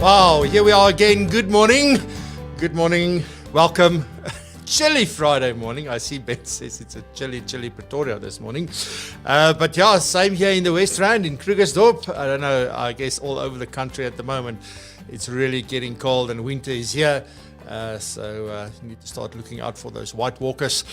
Wow, here we are again. Good morning. Good morning. Welcome. Chilly Friday morning. I see Ben says it's a chilly Pretoria this morning. But yeah, same here in the West Rand, in Krugersdorp. I don't know, I guess all over the country at the moment. It's really getting cold and winter is here. So you need to start looking out for those white walkers.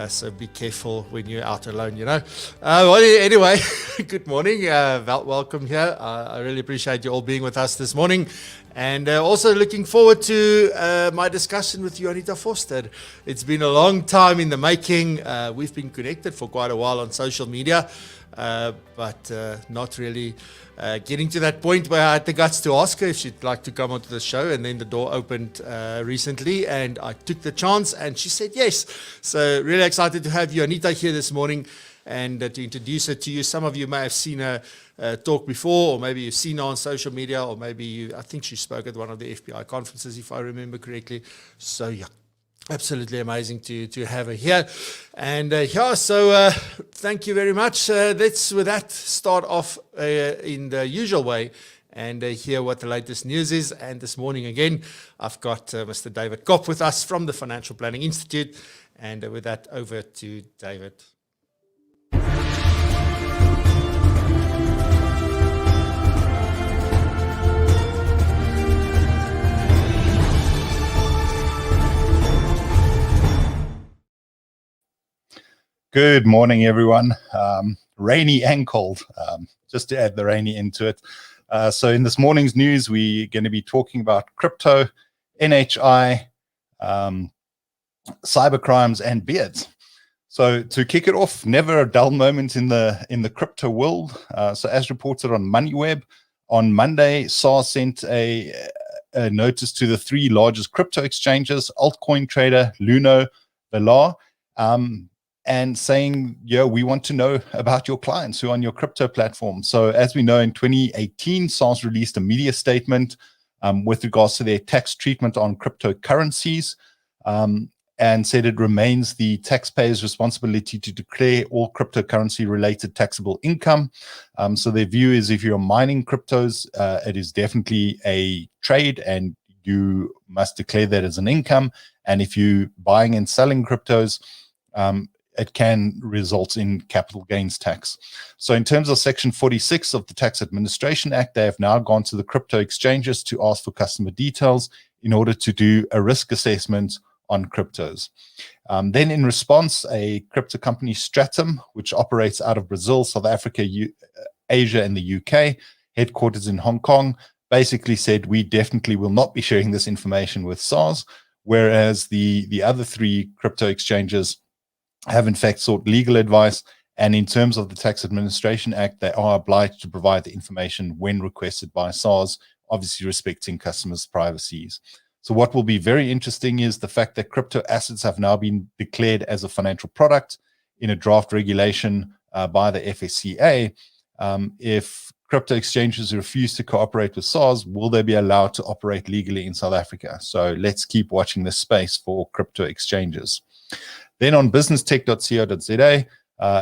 So be careful when you're out alone, you know. Well, anyway, good morning. Welcome here. I really appreciate you all being with us this morning. And also looking forward to my discussion with Juanita Vorster. It's been a long time in the making. We've been connected for quite a while on social media, but not really getting to that point where I had the guts to ask her if she'd like to come onto the show. And then the door opened recently and I took the chance and she said yes. So really excited to have Juanita here this morning and to introduce her to you. Some of you may have seen her talk before, or maybe you've seen her on social media, or maybe I think she spoke at one of the FBI conferences, if I remember correctly. So yeah, absolutely amazing to have her here. And so thank you very much. Let's with that start off in the usual way and hear what the latest news is. And this morning again, I've got Mr. David Kopp with us from the Financial Planning Institute. And with that, over to David. Good morning, everyone. Rainy and cold, just to add the rainy into it. So in this morning's news, we're going to be talking about crypto, NHI, cybercrimes, and beards. So to kick it off, never a dull moment in the crypto world. So as reported on MoneyWeb, on Monday, SARS sent a notice to the three largest crypto exchanges, altcoin trader, Luno, Valar, and saying, yeah, we want to know about your clients who are on your crypto platform. So as we know, in 2018, SARS released a media statement with regards to their tax treatment on cryptocurrencies, and said it remains the taxpayer's responsibility to declare all cryptocurrency related taxable income. So their view is if you're mining cryptos, it is definitely a trade and you must declare that as an income. And if you're buying and selling cryptos, it can result in capital gains tax. So in terms of Section 46 of the Tax Administration Act, they have now gone to the crypto exchanges to ask for customer details in order to do a risk assessment on cryptos. Then in response, a crypto company, Stratum, which operates out of Brazil, South Africa, Asia, and the UK, headquarters in Hong Kong, basically said, we definitely will not be sharing this information with SARS, whereas the other three crypto exchanges have in fact sought legal advice, and in terms of the Tax Administration Act, they are obliged to provide the information when requested by SARS, obviously respecting customers' privacies. So what will be very interesting is the fact that crypto assets have now been declared as a financial product in a draft regulation by the FSCA. If crypto exchanges refuse to cooperate with SARS, will they be allowed to operate legally in South Africa? So let's keep watching this space for crypto exchanges. Then on businesstech.co.za,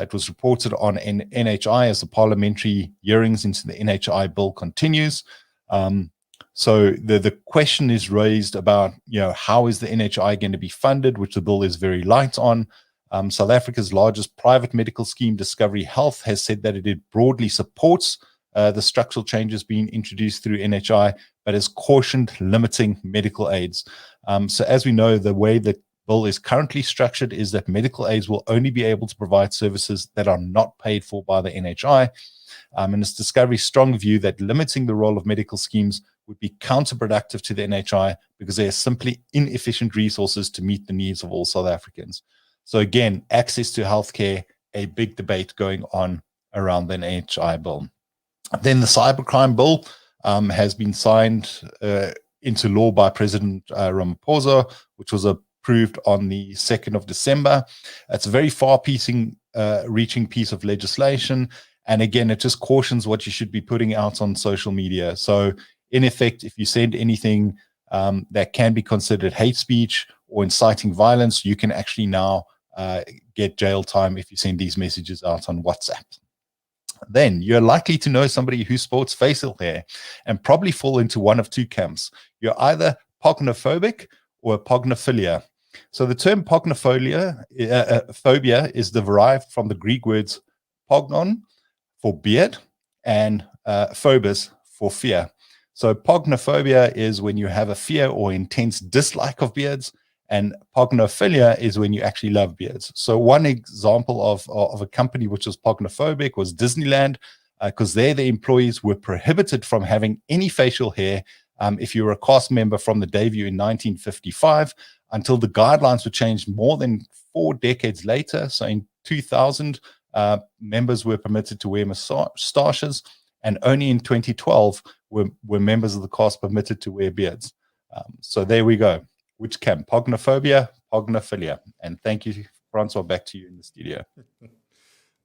it was reported on NHI as the parliamentary hearings into the NHI bill continues. So the question is raised about, how is the NHI going to be funded, which the bill is very light on. South Africa's largest private medical scheme, Discovery Health, has said that it broadly supports the structural changes being introduced through NHI, but has cautioned limiting medical aids. So as we know, the way that bill is currently structured is that medical aids will only be able to provide services that are not paid for by the NHI. And it's Discovery's strong view that limiting the role of medical schemes would be counterproductive to the NHI because there are simply inefficient resources to meet the needs of all South Africans. So again, access to healthcare, a big debate going on around the NHI bill. Then the cybercrime bill has been signed into law by President Ramaphosa, which was approved on the 2nd of December. It's a very far-reaching piece of legislation. And again, it just cautions what you should be putting out on social media. So in effect, if you send anything that can be considered hate speech or inciting violence, you can actually now get jail time if you send these messages out on WhatsApp. then you're likely to know somebody who sports facial hair and probably fall into one of two camps. You're either pognophobic or pognophilia. So the term pognophilia phobia is derived from the Greek words pognon for beard and phobos for fear. So pognophobia is when you have a fear or intense dislike of beards, and pognophilia is when you actually love beards. So one example of a company which was pognophobic was Disneyland, because there the employees were prohibited from having any facial hair if you were a cast member from the debut in 1955 until the guidelines were changed more than 4 decades later. So in 2000, members were permitted to wear moustaches, and only in 2012 were members of the cast permitted to wear beards. So there we go. Which camp? Pognophobia, pognophilia. And thank you, Francois, back to you in the studio.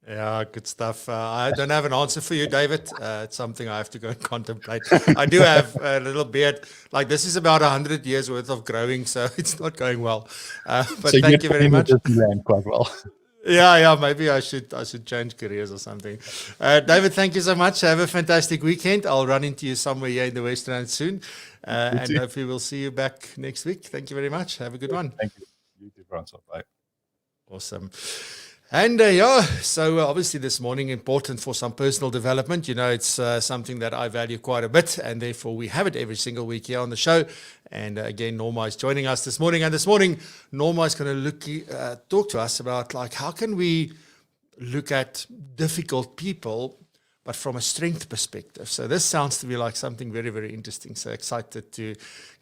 Yeah, good stuff. I don't have an answer for you, David. It's something I have to go and contemplate. I do have a little beard. Like, this is about 100 years worth of growing, so it's not going well. But so thank you very much. Disneyland quite well. Yeah, maybe I should change careers or something. David, thank you so much. Have a fantastic weekend. I'll run into you somewhere here in the West Rand soon. And hopefully we'll see you back next week. Thank you very much. Have a good one. Thank you. You too, Francois. Bye. Awesome. And so obviously this morning, important for some personal development. It's something that I value quite a bit, and therefore we have it every single week here on the show. And again, Norma is joining us this morning. And this morning, Norma is going to talk to us about, like, how can we look at difficult people, but from a strength perspective. So this sounds to be like something very, very interesting. So excited to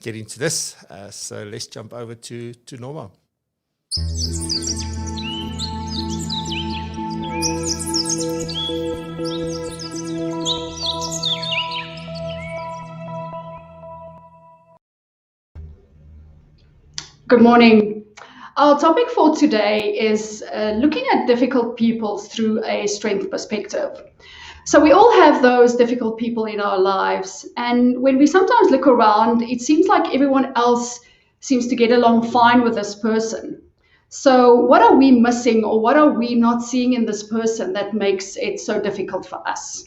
get into this. So let's jump over to Norma. Good morning. Our topic for today is looking at difficult people through a strength perspective. So we all have those difficult people in our lives, and when we sometimes look around, it seems like everyone else seems to get along fine with this person. So what are we missing, or what are we not seeing in this person that makes it so difficult for us?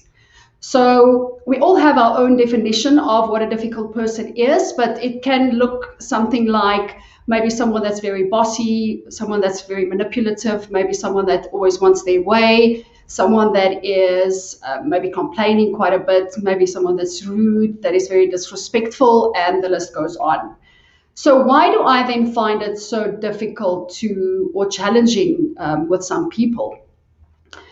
So we all have our own definition of what a difficult person is, but it can look something like maybe someone that's very bossy, someone that's very manipulative, maybe someone that always wants their way, someone that is maybe complaining quite a bit, maybe someone that's rude, that is very disrespectful, and the list goes on. So why do I then find it so difficult or challenging with some people?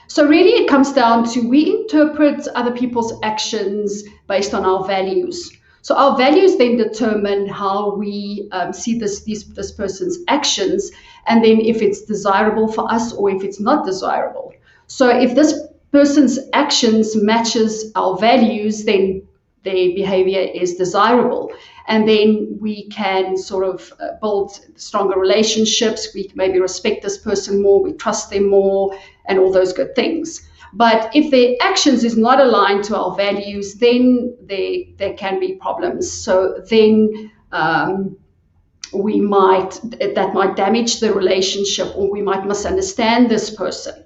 So really it comes down to, we interpret other people's actions based on our values. So our values then determine how we see this person's actions, and then if it's desirable for us or if it's not desirable. So if this person's actions matches our values, then their behavior is desirable. And then we can sort of build stronger relationships. We maybe respect this person more, we trust them more, and all those good things. But if their actions is not aligned to our values, then there can be problems. So then that might damage the relationship, or we might misunderstand this person.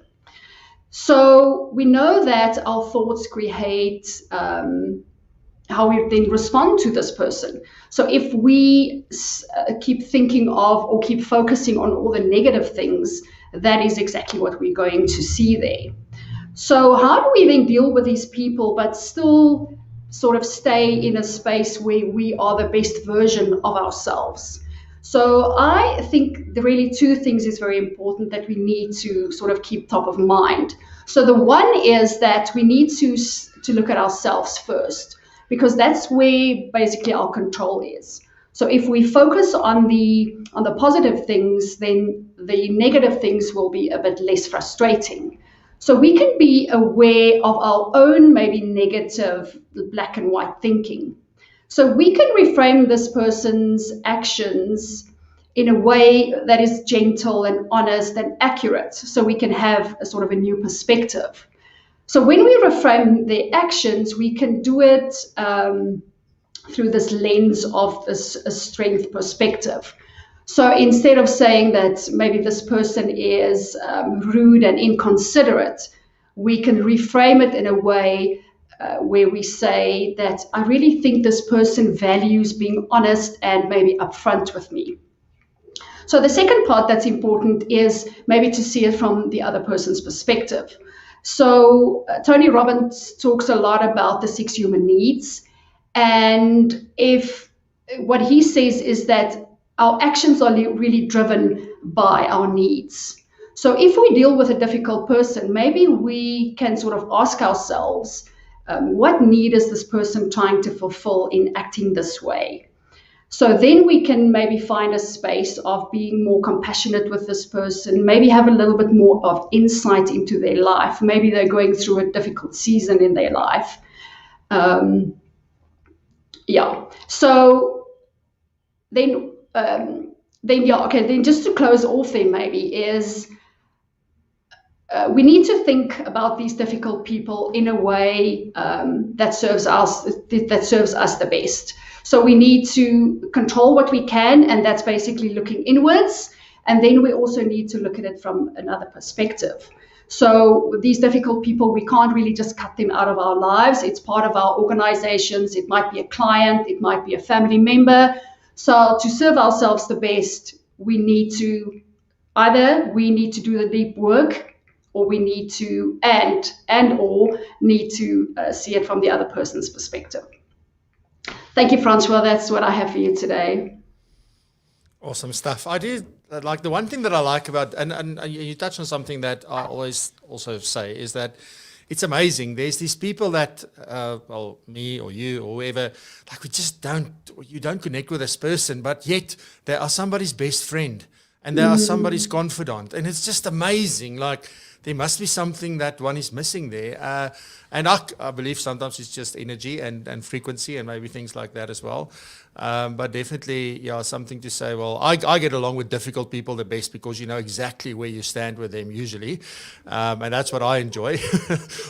So we know that our thoughts create how we then respond to this person. So if we keep thinking of or keep focusing on all the negative things, that is exactly what we're going to see there. So how do we then deal with these people but still sort of stay in a space where we are the best version of ourselves? So I think the really two things is very important that we need to sort of keep top of mind. So the one is that we need to look at ourselves first, because that's where basically our control is. So if we focus on the positive things, then the negative things will be a bit less frustrating. So we can be aware of our own maybe negative black and white thinking. So we can reframe this person's actions in a way that is gentle and honest and accurate, so we can have a sort of a new perspective. So when we reframe their actions, we can do it through this lens of a strength perspective. So instead of saying that maybe this person is rude and inconsiderate, we can reframe it in a way where we say that I really think this person values being honest and maybe upfront with me. So the second part that's important is maybe to see it from the other person's perspective. So Tony Robbins talks a lot about the 6 human needs. And if what he says is that our actions are really driven by our needs. So if we deal with a difficult person, maybe we can sort of ask ourselves, what need is this person trying to fulfill in acting this way? So then we can maybe find a space of being more compassionate with this person, maybe have a little bit more of insight into their life. Maybe they're going through a difficult season in their life. So then just to close off then maybe is we need to think about these difficult people in a way that serves us the best. So we need to control what we can, and that's basically looking inwards. And then we also need to look at it from another perspective. So these difficult people, we can't really just cut them out of our lives. It's part of our organizations. It might be a client. It might be a family member. So to serve ourselves the best, we need to do the deep work, or we need to see it from the other person's perspective. Thank you, Francois. That's what I have for you today. Awesome stuff. I do like the one thing that I like about, and you touched on something that I always also say, is that it's amazing. There's these people that, me or you or whoever, like you don't connect with this person, but yet they are somebody's best friend and they are somebody's confidant. And it's just amazing. Like, there must be something that one is missing there. And I believe sometimes it's just energy and frequency and maybe things like that as well. But definitely, something to say, well, I get along with difficult people the best because you know exactly where you stand with them usually. And that's what I enjoy.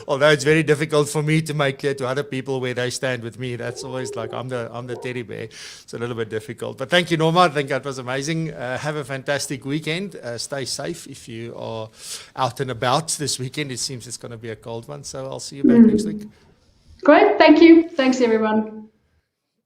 Although it's very difficult for me to make clear to other people where they stand with me. That's always like, I'm the teddy bear. It's a little bit difficult. But thank you, Norma. I think that was amazing. Have a fantastic weekend. Stay safe if you are out and about this weekend. It seems it's going to be a cold one. So I'll see you back next week. Great. Thank you. Thanks, everyone.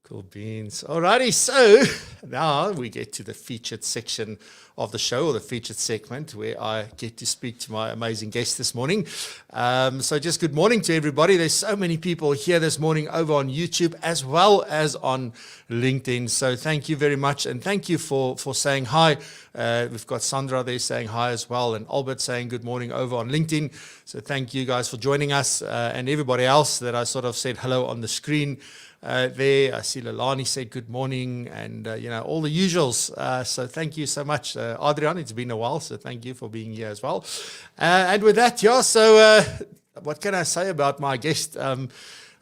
Cool beans. Alrighty, so now we get to the featured section of the show, or the featured segment, where I get to speak to my amazing guest this morning. So just good morning to everybody. There's so many people here this morning over on YouTube as well as on LinkedIn. So thank you very much, and thank you for saying hi. We've got Sandra there saying hi as well, and Albert saying good morning over on LinkedIn. So thank you guys for joining us, and everybody else that I sort of said hello on the screen. There, I see Lalani said good morning, and all the usuals. So thank you so much, Adrian. It's been a while, so thank you for being here as well. And with that, so what can I say about my guest?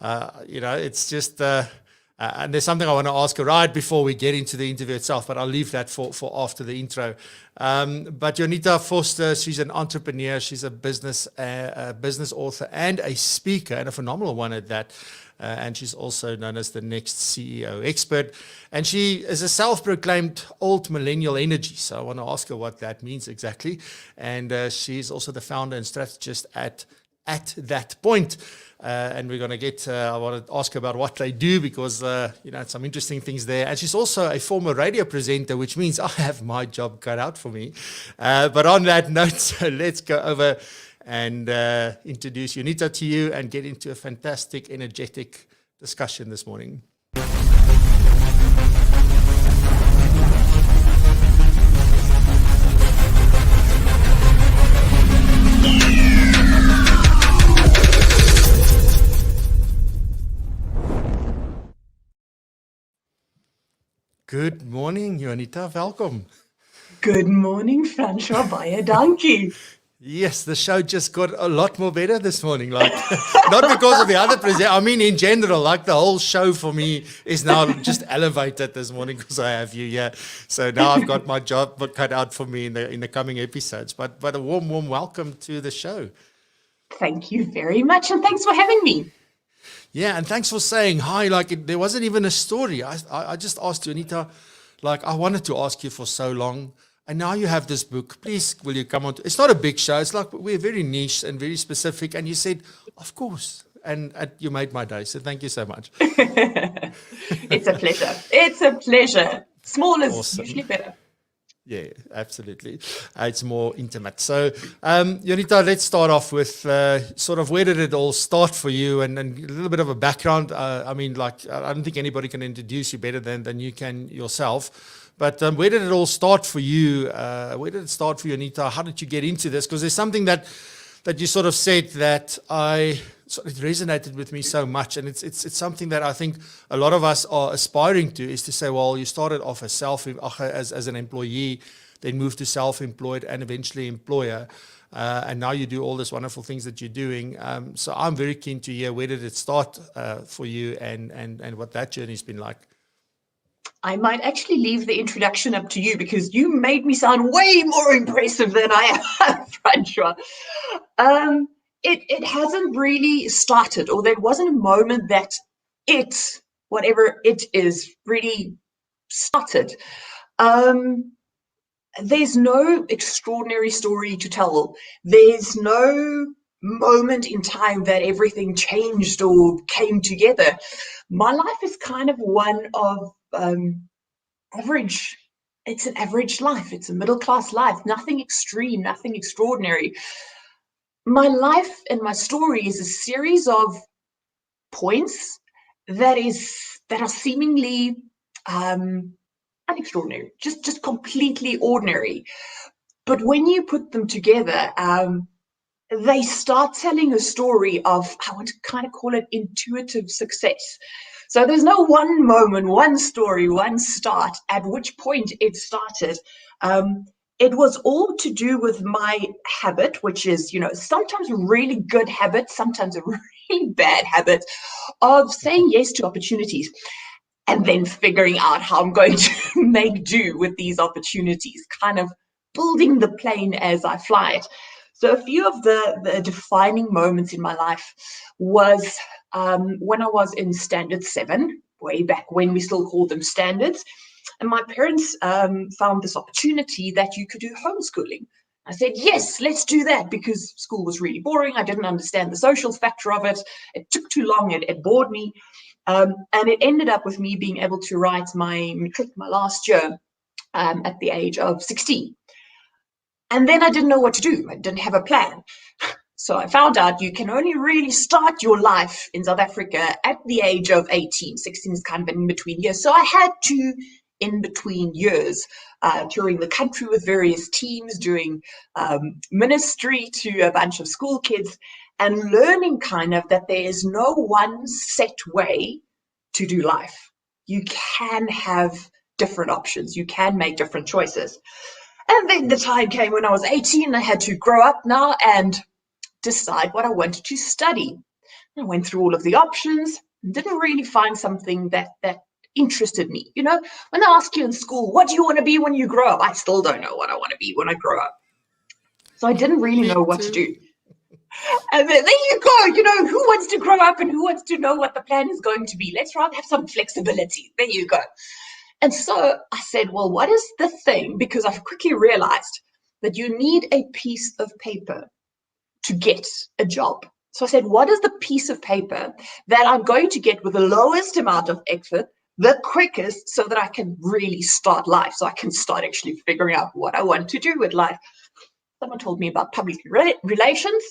It's just, and there's something I want to ask her right before we get into the interview itself, but I'll leave that for after the intro. But Juanita Vorster, she's an entrepreneur. She's a business author and a speaker, and a phenomenal one at that. And she's also known as the next CEO expert. And she is a self-proclaimed old millennial energy. So I want to ask her what that means exactly. And she's also the founder and strategist at That Point. And we're going to I want to ask her about what they do, because, some interesting things there. And she's also a former radio presenter, which means I have my job cut out for me. But on that note, so let's go over and introduce Juanita to you and get into a fantastic, energetic discussion this morning. Good morning, Juanita. Welcome. Good morning, Francois. Baie dankie. Yes, the show just got a lot more better this morning. Like, not because of the other presenter. I mean, in general, like the whole show for me is now just elevated this morning because I have you here. So now I've got my job cut out for me in the coming episodes. But a warm welcome to the show. Thank you very much, and thanks for having me. Yeah, and thanks for saying hi. Like, there wasn't even a story. I just asked Juanita, like, I wanted to ask you for so long. And now you have this book. Please, will you come on? It's not a big show. It's like we're very niche and very specific. And you said, of course. And you made my day. So thank you so much. It's a pleasure. It's a pleasure. Small is Awesome. usually better. Yeah, absolutely. It's more intimate. So, Juanita, let's start off with sort of where did it all start for you, and a little bit of a background. I mean, like, I don't think anybody can introduce you better than you can yourself. But where did it all start for you? Where did it start for you, Juanita? How did you get into this? Because there's something that you sort of said that it resonated with me so much, and it's something that I think a lot of us are aspiring to, is to say, well, you started off as an employee, then moved to self-employed, and eventually employer, and now you do all these wonderful things that you're doing. So I'm very keen to hear, where did it start for you, and what that journey's been like. I might actually leave the introduction up to you, because you made me sound way more impressive than I am, Francois. It hasn't really started, or there wasn't a moment that whatever it is, really started. There's no extraordinary story to tell. There's no moment in time that everything changed or came together. My life is kind of one of average. It's an average life. It's a middle-class life. Nothing extreme, nothing extraordinary. My life and my story is a series of points that are seemingly unextraordinary, just completely ordinary. But when you put them together, they start telling a story of, I want to kind of call it intuitive success. So there's no one moment, one story, one start at which point it started. It was all to do with my habit, which is, sometimes a really good habit, sometimes a really bad habit of saying yes to opportunities and then figuring out how I'm going to make do with these opportunities, kind of building the plane as I fly it. So a few of the defining moments in my life was when I was in Standard 7, way back when we still called them standards. And my parents found this opportunity that you could do homeschooling. I said, yes, let's do that, because school was really boring. I didn't understand the social factor of it. It took too long. It bored me. And it ended up with me being able to write my matric, my last year, at the age of 16. And then I didn't know what to do. I didn't have a plan. So I found out you can only really start your life in South Africa at the age of 18. 16 is kind of an in-between year. So I had to, in between years, touring the country with various teams, doing ministry to a bunch of school kids, and learning kind of that there is no one set way to do life. You can have different options. You can make different choices. And then the time came when I was 18. I had to grow up now and decide what I wanted to study. I went through all of the options and didn't really find something that interested me. When they ask you in school, what do you want to be when you grow up? I still don't know what I want to be when I grow up. So I didn't really know what to do. And then there you go. Who wants to grow up and who wants to know what the plan is going to be? Let's rather have some flexibility. There you go. And so I said, well, what is the thing? Because I've quickly realized that you need a piece of paper to get a job. So I said, what is the piece of paper that I'm going to get with the lowest amount of effort, the quickest, so that I can really start life, so I can start actually figuring out what I want to do with life? Someone told me about public relations.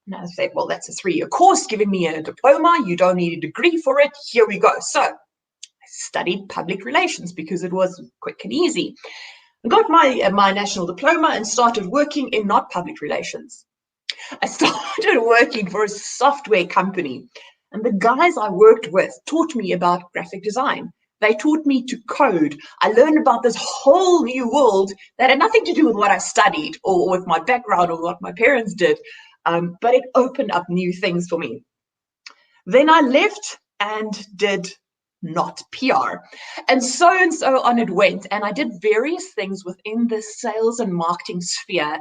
And I said, well, that's a 3-year course, giving me a diploma. You don't need a degree for it. Here we go. So I studied public relations because it was quick and easy. I got my national diploma and started working in not public relations. I started working for a software company, and the guys I worked with taught me about graphic design. They taught me to code. I learned about this whole new world that had nothing to do with what I studied or with my background or what my parents did, but it opened up new things for me. Then I left and did not PR. And so on it went. And I did various things within the sales and marketing sphere.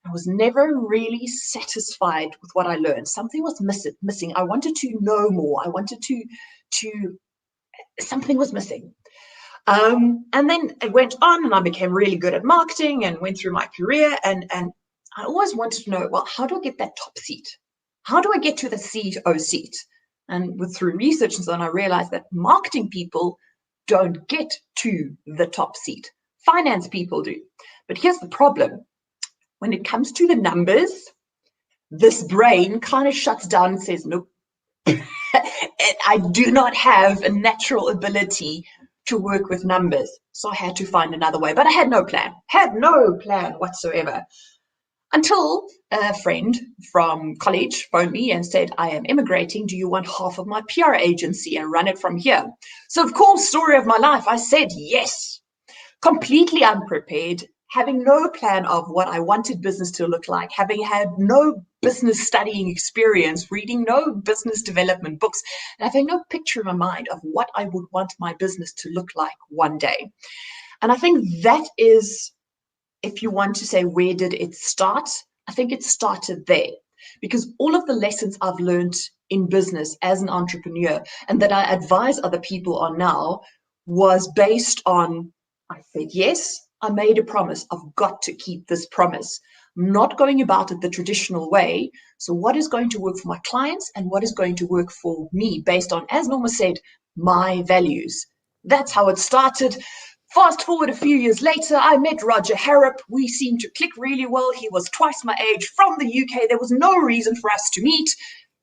I was never really satisfied with what I learned. Something was missing. I wanted to know more. I wanted to something was missing. And then it went on, and I became really good at marketing and went through my career. And I always wanted to know, well, how do I get that top seat? How do I get to the CEO seat? And through research and so on, I realized that marketing people don't get to the top seat. Finance people do. But here's the problem. When it comes to the numbers, this brain kind of shuts down and says, nope, I do not have a natural ability to work with numbers. So I had to find another way, but I had no plan whatsoever. Until a friend from college phoned me and said, I am immigrating. Do you want half of my PR agency and run it from here? So of course, story of my life, I said yes, completely unprepared, having no plan of what I wanted business to look like, having had no business studying experience, reading no business development books, and having no picture in my mind of what I would want my business to look like one day. And I think that is, if you want to say, where did it start? I think it started there, because all of the lessons I've learned in business as an entrepreneur and that I advise other people on now was based on, I said yes, I made a promise, I've got to keep this promise. I'm not going about it the traditional way. So what is going to work for my clients and what is going to work for me based on, as Norma said, my values. That's how it started. Fast forward a few years later, I met Roger Harrop. We seemed to click really well. He was twice my age, from the UK. There was no reason for us to meet,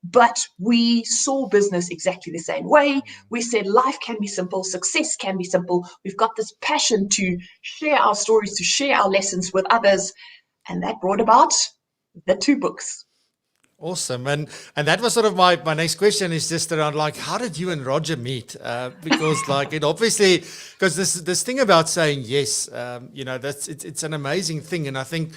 but we saw business exactly the same way. We said life can be simple, success can be simple. We've got this passion to share our stories, to share our lessons with others. And that brought about the 2 books. Awesome. And that was sort of my next question, is just around, like, how did you and Roger meet? Because like, it obviously, because this thing about saying yes, it's an amazing thing. And I think,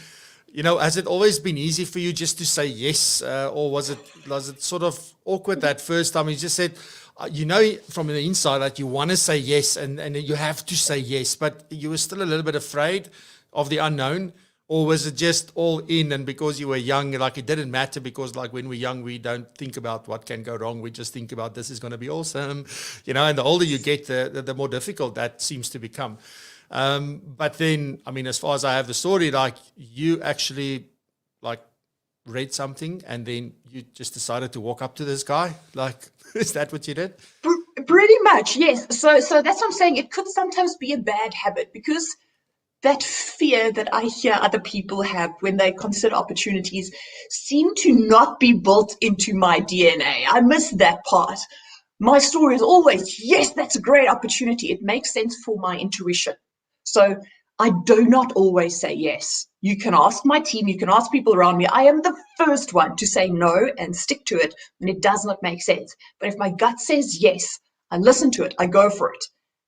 has it always been easy for you just to say yes? Or was it sort of awkward that first time? You just said, from the inside, like, you want to say yes and you have to say yes, but you were still a little bit afraid of the unknown. Or was it just all in, and because you were young, like, it didn't matter, because like when we're young, we don't think about what can go wrong. We just think about this is going to be awesome, and the older you get, the more difficult that seems to become. But then, I mean, as far as I have the story, like, you actually like read something and then you just decided to walk up to this guy. Like, is that what you did? Pretty much, yes. So that's what I'm saying. It could sometimes be a bad habit, because that fear that I hear other people have when they consider opportunities seem to not be built into my DNA. I miss that part. My story is always, yes, that's a great opportunity. It makes sense for my intuition. So I do not always say yes. You can ask my team, you can ask people around me. I am the first one to say no and stick to it when it does not make sense. But if my gut says yes, I listen to it, I go for it.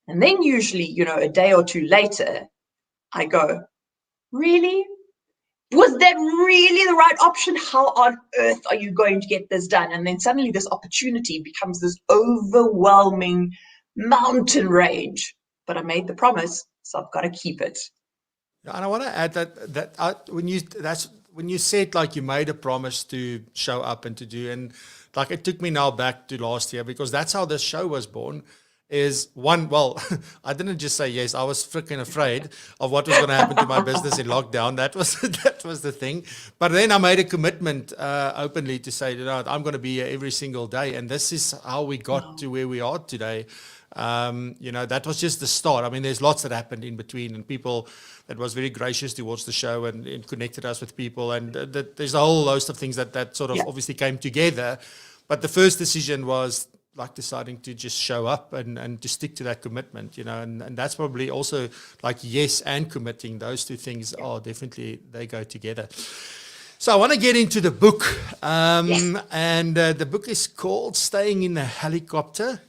And then usually, a day or 2 later, I go, really? Was that really the right option? How on earth are you going to get this done? And then suddenly this opportunity becomes this overwhelming mountain range. But I made the promise, so I've got to keep it. And I want to add that when you said, like, you made a promise to show up and to do, and like, it took me now back to last year, because that's how this show was born. Is one, well, I didn't just say yes, I was freaking afraid of what was going to happen to my business in lockdown. That was the thing. But then I made a commitment openly to say, I'm going to be here every single day. And this is how we got to where we are today. That was just the start. I mean, there's lots that happened in between, and people that was very gracious towards the show and connected us with people. And there's a whole host of things that sort of obviously came together. But the first decision was, like, deciding to just show up and to stick to that commitment, and that's probably also, like, yes and committing. Those 2 things are definitely, they go together. So I want to get into the book. And the book is called Staying in the Helicopter.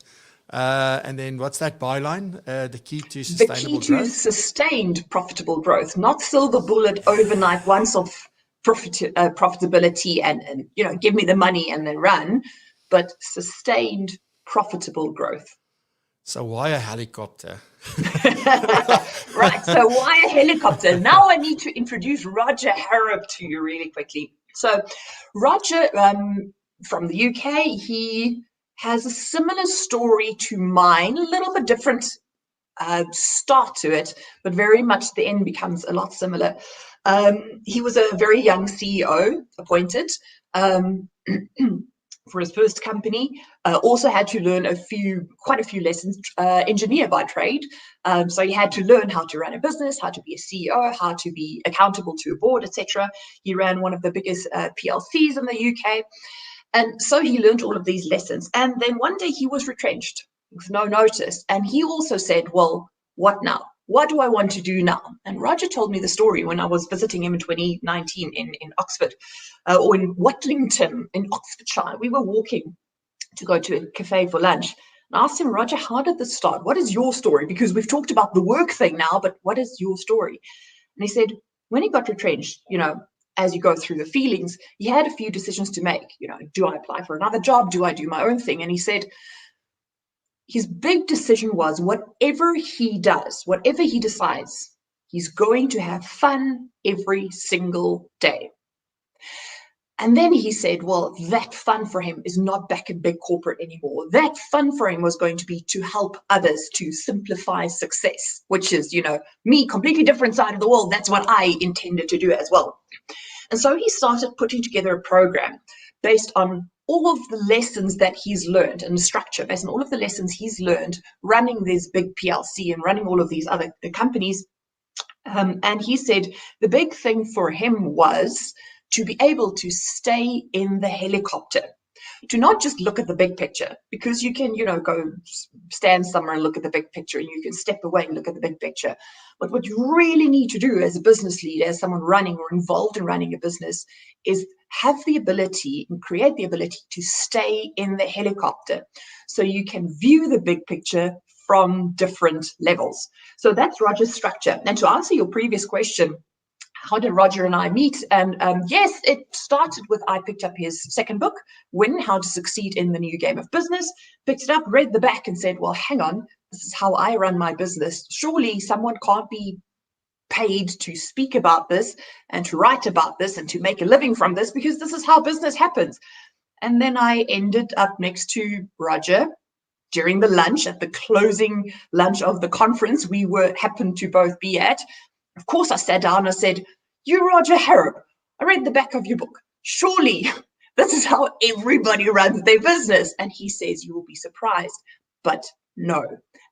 And then what's that byline? The key to sustainable growth. The key to sustained profitable growth, not silver bullet overnight once-off profitability and give me the money and then run, but sustained profitable growth. So why a helicopter? Right, so why a helicopter? Now I need to introduce Roger Harrop to you really quickly. So Roger, from the UK, he has a similar story to mine, a little bit different start to it, but very much the end becomes a lot similar. He was a very young CEO appointed for his first company. Also had to learn quite a few lessons, engineer by trade. So he had to learn how to run a business, how to be a CEO, how to be accountable to a board, etc. He ran one of the biggest PLCs in the UK. And so he learned all of these lessons. And then one day he was retrenched with no notice. And he also said, well, what now? What do I want to do now? And Roger told me the story when I was visiting him in 2019 in Oxford, or in Watlington in Oxfordshire. We were walking to go to a cafe for lunch. And I asked him, Roger, how did this start? What is your story? Because we've talked about the work thing now, but what is your story? And he said, when he got retrenched, as you go through the feelings, he had a few decisions to make. Do I apply for another job? Do I do my own thing? And he said, his big decision was whatever he does, whatever he decides, he's going to have fun every single day. And then he said, well, that fun for him is not back in big corporate anymore. That fun for him was going to be to help others to simplify success, which is, me, completely different side of the world. That's what I intended to do as well. And so he started putting together a program based on all of the lessons that he's learned, and the structure based on all of the lessons he's learned running this big PLC and running all of these other companies. And he said the big thing for him was to be able to stay in the helicopter, to not just look at the big picture, because you can, go stand somewhere and look at the big picture, and you can step away and look at the big picture. But what you really need to do as a business leader, as someone running or involved in running a business, is have the ability and create the ability to stay in the helicopter so you can view the big picture from different levels. So that's Roger's structure. And to answer your previous question, how did Roger and I meet? And yes, it started with, I picked up his second book, Win, How to Succeed in the New Game of Business, picked it up, read the back and said, well, hang on, this is how I run my business. Surely someone can't be paid to speak about this and to write about this and to make a living from this, because this is how business happens. And then I ended up next to Roger during the lunch, at the closing lunch of the conference we happened to both be at. Of course, I sat down and I said, you, Roger Harrop, I read the back of your book. Surely this is how everybody runs their business. And he says, you will be surprised, but no.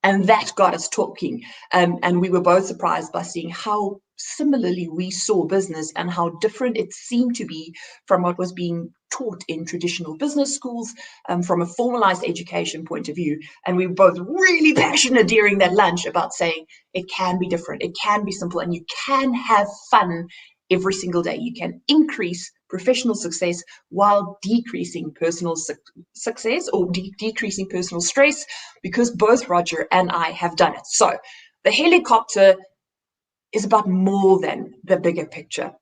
And that got us talking. And we were both surprised by seeing how similarly we saw business and how different it seemed to be from what was being taught in traditional business schools, from a formalized education point of view. And we were both really passionate during that lunch about saying it can be different, it can be simple, and you can have fun every single day. You can increase professional success while decreasing personal success, or decreasing personal stress, because both Roger and I have done it. So the helicopter is about more than the bigger picture.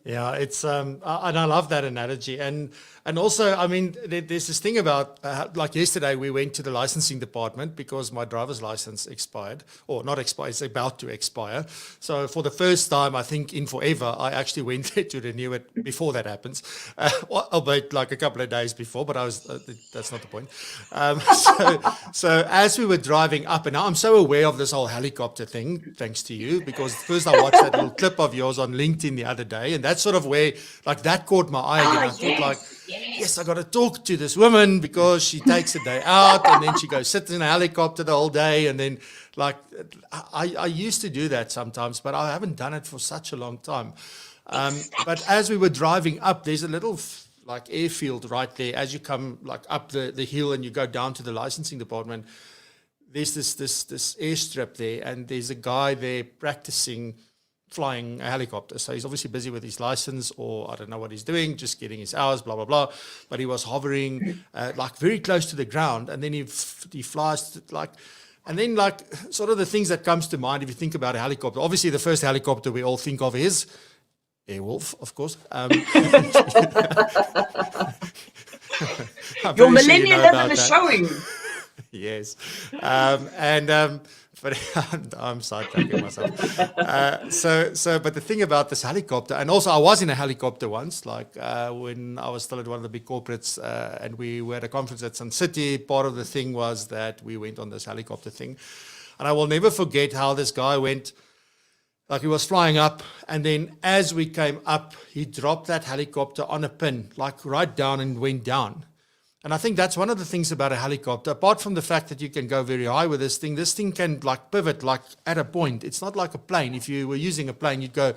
Yeah, it's and I love that analogy, and also, I mean, there's this thing about like yesterday we went to the licensing department because my driver's license expired, or not expired, it's about to expire. So for the first time, I think in forever, I actually went there to renew it before that happens, albeit like a couple of days before. But I was that's not the point. So as we were driving up, and now I'm so aware of this whole helicopter thing, thanks to you, because first I watched that little clip of yours on LinkedIn the other day, and that's sort of where, like, that caught my eye again. I thought, like, yes, I got to talk to this woman because she takes a day out and then she goes sit in a helicopter the whole day. And then, like, I used to do that sometimes, but I haven't done it for such a long time. But as we were driving up, there's a little like airfield right there. As you come like up the hill and you go down to the licensing department, there's this airstrip there, and there's a guy there practicing flying a helicopter. So he's obviously busy with his license, or I don't know what he's doing, just getting his hours, blah, blah, blah. But he was hovering like very close to the ground, and then he flies like, and then like sort of the things that comes to mind if you think about a helicopter. Obviously, the first helicopter we all think of is Airwolf, of course. Your millennialism is showing. Yes. But I'm sidetracking myself. But the thing about this helicopter, and also I was in a helicopter once, like when I was still at one of the big corporates, and we were at a conference at Sun City. Part of the thing was that we went on this helicopter thing. And I will never forget how this guy went, like he was flying up, and then as we came up, he dropped that helicopter on a pin, like right down, and went down. And I think that's one of the things about a helicopter, apart from the fact that you can go very high with this thing can like pivot like at a point. It's not like a plane. If you were using a plane, you'd go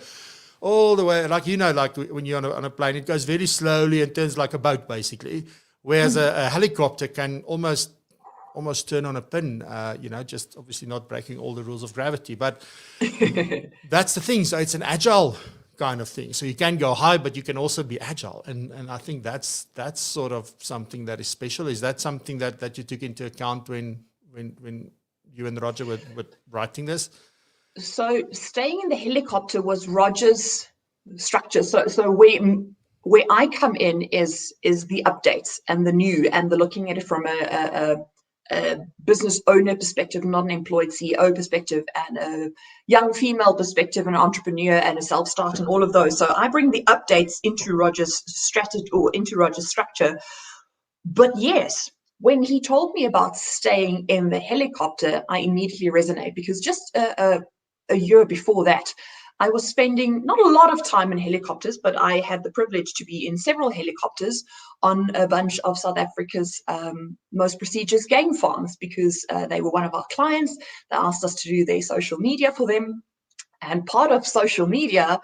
all the way, like, like when you're on a plane, it goes very slowly and turns like a boat basically. Whereas a helicopter can almost turn on a pin, just obviously not breaking all the rules of gravity. But that's the thing. So it's an agile kind of thing. So you can go high, but you can also be agile. And I think that's sort of something that is special. Is that something that you took into account when you and Roger were writing this? So staying in the helicopter was Roger's structure. So where I come in is the updates and the new and the looking at it from a business owner perspective, not an employed CEO perspective, and a young female perspective, an entrepreneur and a self-start, and all of those. So I bring the updates into Roger's strategy or into Roger's structure. But yes, when he told me about staying in the helicopter, I immediately resonate, because just a year before that, I was spending not a lot of time in helicopters, but I had the privilege to be in several helicopters on a bunch of South Africa's most prestigious game farms, because they were one of our clients. They asked us to do their social media for them. And part of social media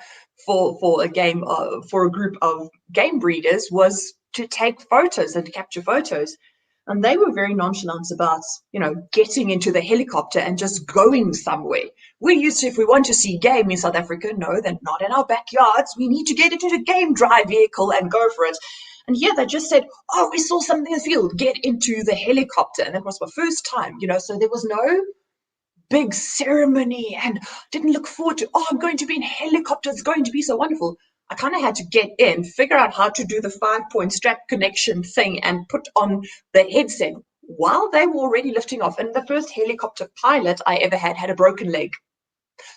for a group of game breeders was to take photos and to capture photos. And they were very nonchalant about, getting into the helicopter and just going somewhere. We used to, if we want to see game in South Africa, no, they're not in our backyards. We need to get into the game drive vehicle and go for it. And here they just said, oh, we saw something in the field, get into the helicopter. And that was my first time, so there was no big ceremony and didn't look forward to, I'm going to be in helicopter. It's going to be so wonderful. I kind of had to get in, figure out how to do the 5-point strap connection thing and put on the headset while they were already lifting off. And the first helicopter pilot I ever had a broken leg.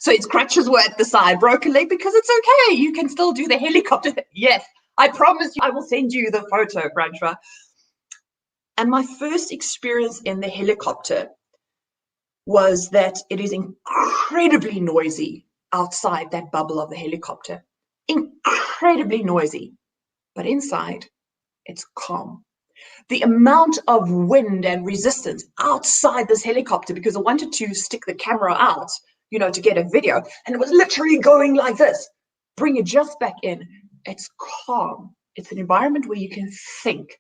So his crutches were at the side, broken leg, because it's okay. You can still do the helicopter. Yes, I promise you, I will send you the photo, Francois. And my first experience in the helicopter was that it is incredibly noisy outside that bubble of the helicopter. Incredibly noisy, but inside it's calm. The amount of wind and resistance outside this helicopter, because I wanted to stick the camera out, to get a video, and it was literally going like this. Bring it just back in. It's calm. It's an environment where you can think.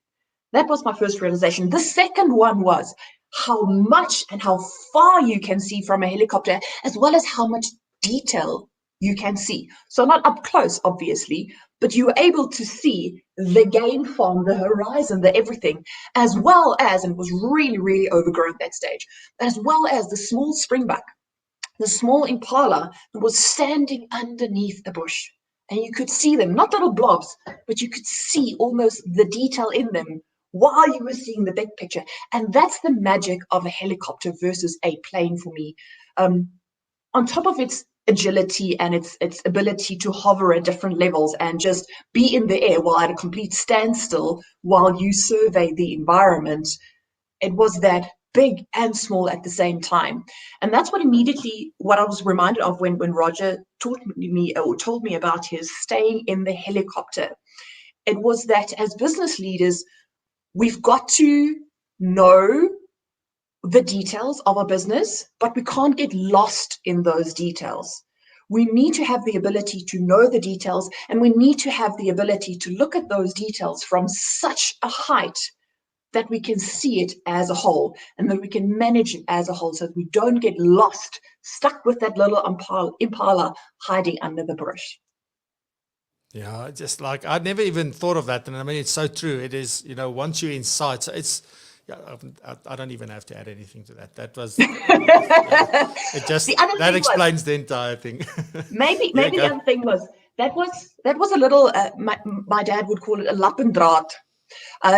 That was my first realization. The second one was how much and how far you can see from a helicopter, as well as how much detail you can see. So not up close, obviously, but you were able to see the game farm, the horizon, the everything, as well as, and it was really, really overgrown at that stage, as well as the small springbuck, the small impala that was standing underneath a bush. And you could see them, not little blobs, but you could see almost the detail in them while you were seeing the big picture. And that's the magic of a helicopter versus a plane for me. On top of its agility and its ability to hover at different levels and just be in the air while at a complete standstill while you survey the environment, it was that big and small at the same time. And that's what I was reminded of when Roger told me about his staying in the helicopter. It was that as business leaders, we've got to know the details of our business, but we can't get lost in those details. We need to have the ability to know the details, and we need to have the ability to look at those details from such a height that we can see it as a whole, and that we can manage it as a whole, so that we don't get lost, stuck with that little impala hiding under the bush. Yeah, just like I'd never even thought of that. And I mean, it's so true. It is, once you're inside, so it's, I don't even have to add anything to that. That was, it just, that explains the entire thing. Maybe the other thing was, that was a little, my dad would call it a lappendraad.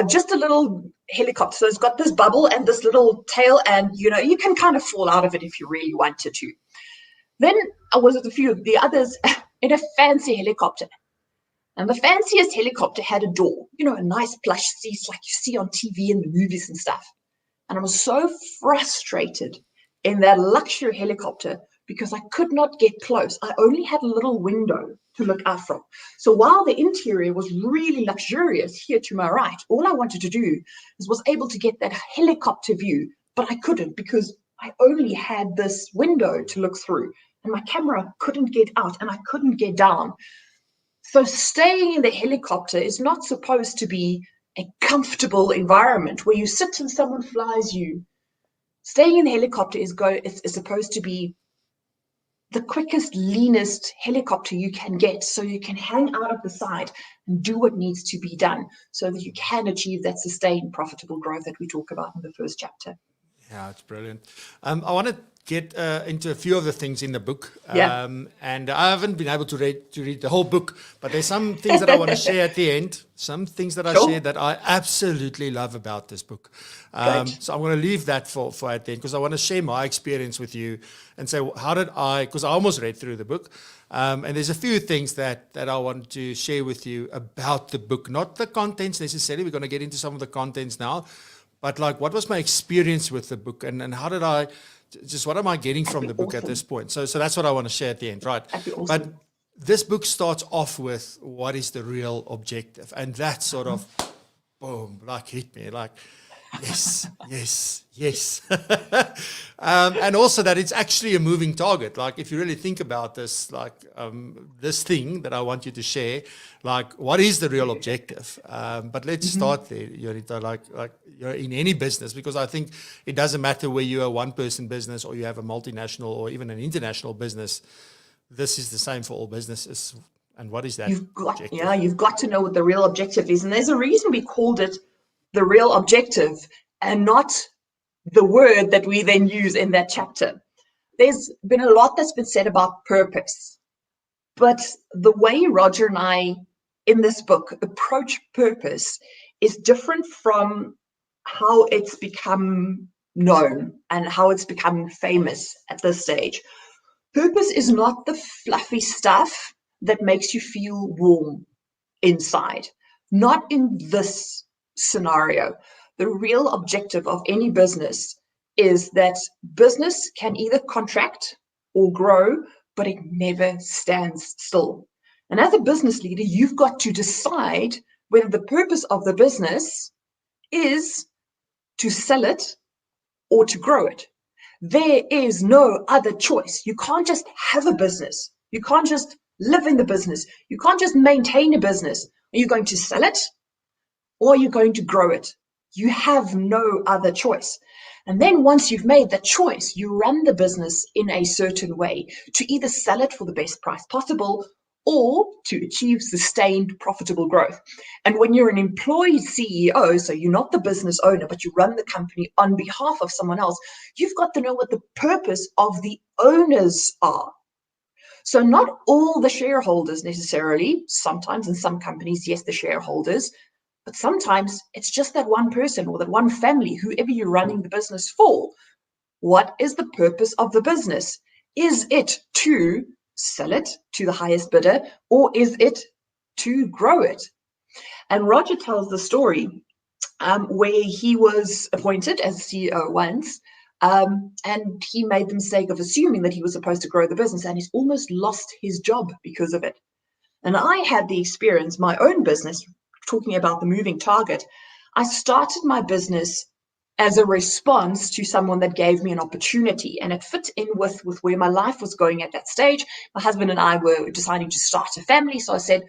Just a little helicopter. So it's got this bubble and this little tail, and you can kind of fall out of it if you really wanted to. Then I was with a few of the others in a fancy helicopter. And the fanciest helicopter had a door, a nice plush seat like you see on TV and the movies and stuff. And I was so frustrated in that luxury helicopter because I could not get close. I only had a little window to look out from. So while the interior was really luxurious here to my right, all I wanted to do was able to get that helicopter view, but I couldn't because I only had this window to look through and my camera couldn't get out and I couldn't get down. So staying in the helicopter is not supposed to be a comfortable environment where you sit and someone flies you. Staying in the helicopter is supposed to be the quickest, leanest helicopter you can get, so you can hang out of the side and do what needs to be done so that you can achieve that sustained profitable growth that we talk about in the first chapter. Yeah, it's brilliant. I want to get into a few of the things in the book. Yeah. And I haven't been able to read the whole book, but there's some things that I want to share at the end, some things that I shared that I absolutely love about this book. So I'm going to leave that for at the end because I want to share my experience with you and say, how did because I almost read through the book. And there's a few things that I want to share with you about the book, not the contents necessarily. We're going to get into some of the contents now, but like what was my experience with the book and how did what am I getting from the book at this point? So that's what I want to share at the end, right? Awesome. But this book starts off with what is the real objective? And that sort of, boom, like hit me, like, yes. And also that it's actually a moving target. Like if you really think about this, like this thing that I want you to share, like what is the real objective? But let's start there, Juanita, like you're in any business, because I think it doesn't matter where you're a one-person business or you have a multinational or even an international business. This is the same for all businesses. And what is that objective? You've got to know what the real objective is. And there's a reason we called it the real objective and not the word that we then use in that chapter. There's been a lot that's been said about purpose, but the way Roger and I in this book approach purpose is different from how it's become known and how it's become famous at this stage. Purpose is not the fluffy stuff that makes you feel warm inside. Not in this scenario. The real objective of any business is that business can either contract or grow, but it never stands still. And as a business leader, you've got to decide whether the purpose of the business is to sell it or to grow it. There is no other choice. You can't just have a business. You can't just live in the business. You can't just maintain a business. Are you going to sell it or are you going to grow it? You have no other choice. And then once you've made that choice, you run the business in a certain way to either sell it for the best price possible or to achieve sustained profitable growth. And when you're an employed CEO, so you're not the business owner, but you run the company on behalf of someone else, you've got to know what the purpose of the owners are. So not all the shareholders necessarily, sometimes in some companies, yes, the shareholders, but sometimes it's just that one person or that one family, whoever you're running the business for. What is the purpose of the business? Is it to sell it to the highest bidder, or is it to grow it? And Roger tells the story where he was appointed as CEO once, and he made the mistake of assuming that he was supposed to grow the business, and he's almost lost his job because of it. And I had the experience, my own business, talking about the moving target. I started my business as a response to someone that gave me an opportunity, and it fit in with where my life was going at that stage. My husband and I were deciding to start a family, so I said,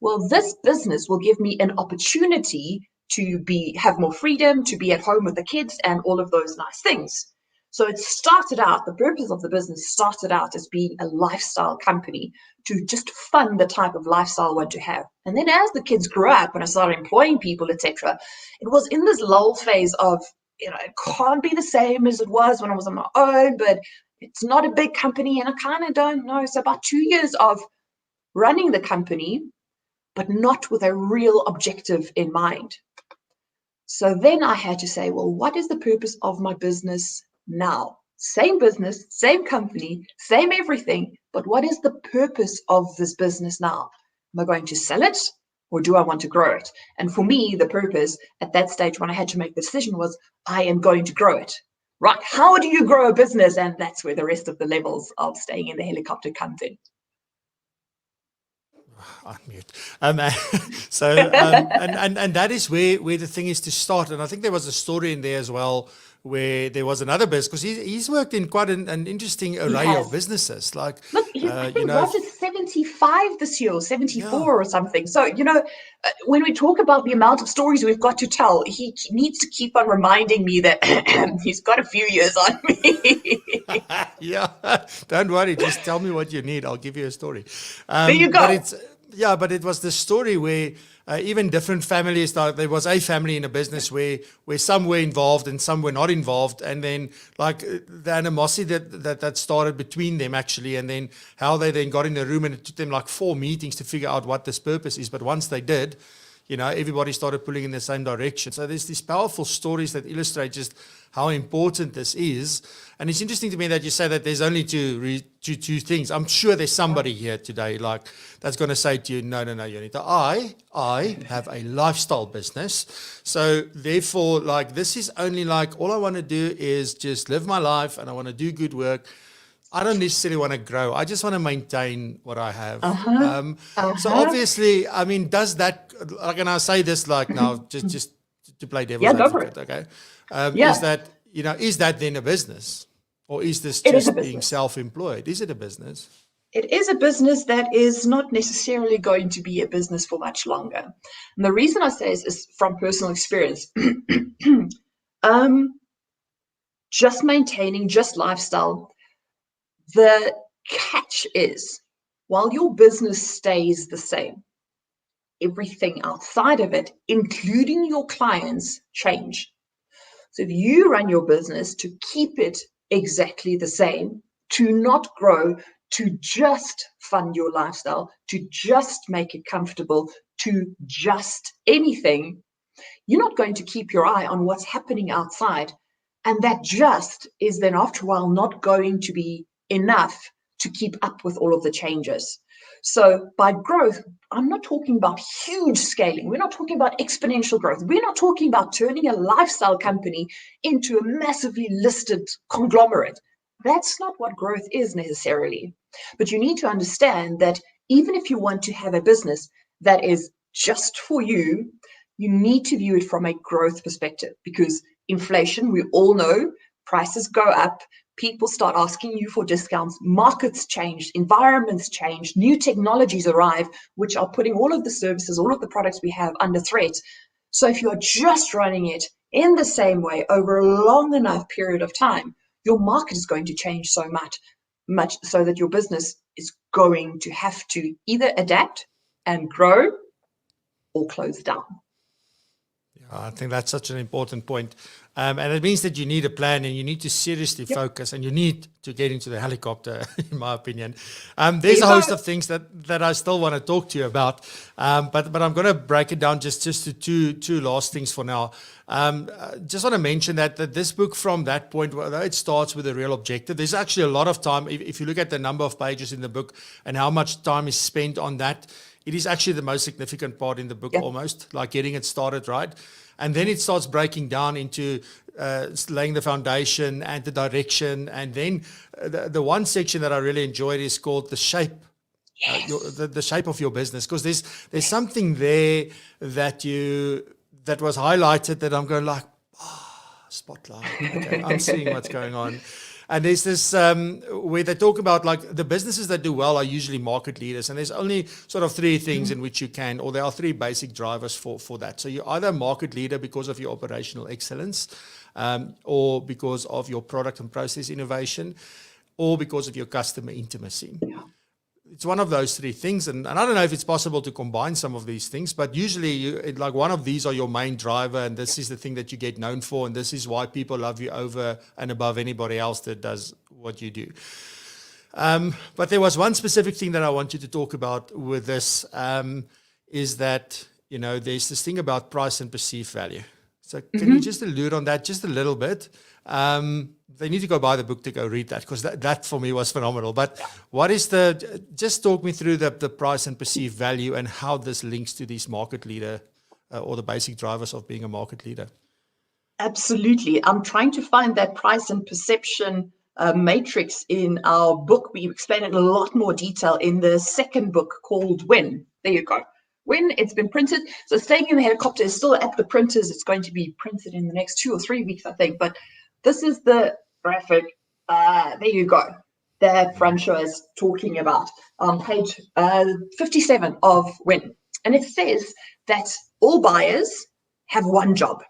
well, this business will give me an opportunity to have more freedom, to be at home with the kids and all of those nice things. So it started out, the purpose of the business started out as being a lifestyle company to just fund the type of lifestyle I want to have. And then as the kids grew up and I started employing people, etc., it was in this lull phase of, it can't be the same as it was when I was on my own, but it's not a big company and I kind of don't know. So about 2 years of running the company, but not with a real objective in mind. So then I had to say, well, what is the purpose of my business now? Same business, same company, same everything, but what is the purpose of this business now? Am I going to sell it, or do I want to grow it? And for me, the purpose at that stage when I had to make the decision was, I am going to grow it. Right, how do you grow a business? And that's where the rest of the levels of staying in the helicopter comes in. Unmute. And that is where the thing is to start. And I think there was a story in there as well where there was another business, because he's worked in quite an interesting array of businesses. Like, look, I think Roger's 75 this year, or 74 or something. So, when we talk about the amount of stories we've got to tell, he needs to keep on reminding me that he's got a few years on me. Yeah, don't worry. Just tell me what you need. I'll give you a story. There you go. But it was the story where even different families, there was a family in a business where some were involved and some were not involved. And then like the animosity that started between them actually, and then how they then got in a room, and it took them like 4 meetings to figure out what this purpose is. But once they did, everybody started pulling in the same direction. So there's these powerful stories that illustrate just how important this is. And it's interesting to me that you say that there's only two things. I'm sure there's somebody here today like that's going to say to you, no, Juanita, I have a lifestyle business. So therefore, like, this is only like, all I want to do is just live my life, and I want to do good work. I don't necessarily want to grow. I just want to maintain what I have. So obviously, I mean, does that, like, and I say this like now, just to play devil's advocate, okay? Is that then a business? Or is this just being self-employed? Is it a business? It is a business that is not necessarily going to be a business for much longer. And the reason I say this is from personal experience. Just maintaining, just lifestyle. The catch is, while your business stays the same, everything outside of it, including your clients, change. So if you run your business to keep it exactly the same, to not grow, to just fund your lifestyle, to just make it comfortable, to just anything, you're not going to keep your eye on what's happening outside. And that just is then after a while not going to be enough to keep up with all of the changes. So by growth, I'm not talking about huge scaling. We're not talking about exponential growth. We're not talking about turning a lifestyle company into a massively listed conglomerate. That's not what growth is necessarily. But you need to understand that even if you want to have a business that is just for you, you need to view it from a growth perspective, because inflation, we all know, prices go up. People start asking you for discounts, markets change, environments change, new technologies arrive, which are putting all of the services, all of the products we have under threat. So if you're just running it in the same way over a long enough period of time, your market is going to change so much so that your business is going to have to either adapt and grow or close down. I think that's such an important point. And it means that you need a plan, and you need to seriously focus, and you need to get into the helicopter, in my opinion. There's a host of things that I still want to talk to you about, but I'm going to break it down just to two last things for now. Just want to mention that this book, from that point, although it starts with a real objective, there's actually a lot of time. If you look at the number of pages in the book and how much time is spent on that, it is actually the most significant part in the book, almost, like getting it started right. And then it starts breaking down into laying the foundation and the direction. And then the one section that I really enjoyed is called the shape, the shape of your business. Because there's something there that was highlighted that I'm going like, spotlight. Okay, I'm seeing what's going on. And there's this where they talk about like the businesses that do well are usually market leaders. And there's only sort of three things in which you can, or there are three basic drivers for that. So you're either a market leader because of your operational excellence, or because of your product and process innovation, or because of your customer intimacy. It's one of those three things. And I don't know if it's possible to combine some of these things, but usually like one of these are your main driver, and this is the thing that you get known for, and this is why people love you over and above anybody else that does what you do. But there was one specific thing that I want you to talk about with this, is that, there's this thing about price and perceived value. So can you just allude on that just a little bit? They need to go buy the book to go read that, because that for me was phenomenal. But what is just talk me through the price and perceived value and how this links to these market leader or the basic drivers of being a market leader. Absolutely. I'm trying to find that price and perception matrix in our book. We explain it in a lot more detail in the second book called When. There you go. When it's been printed. So staying in the helicopter is still at the printers. It's going to be printed in the next 2 or 3 weeks, I think. But this is the graphic. There you go. That Francois is talking about on page 57 of When. And it says that all buyers have one job.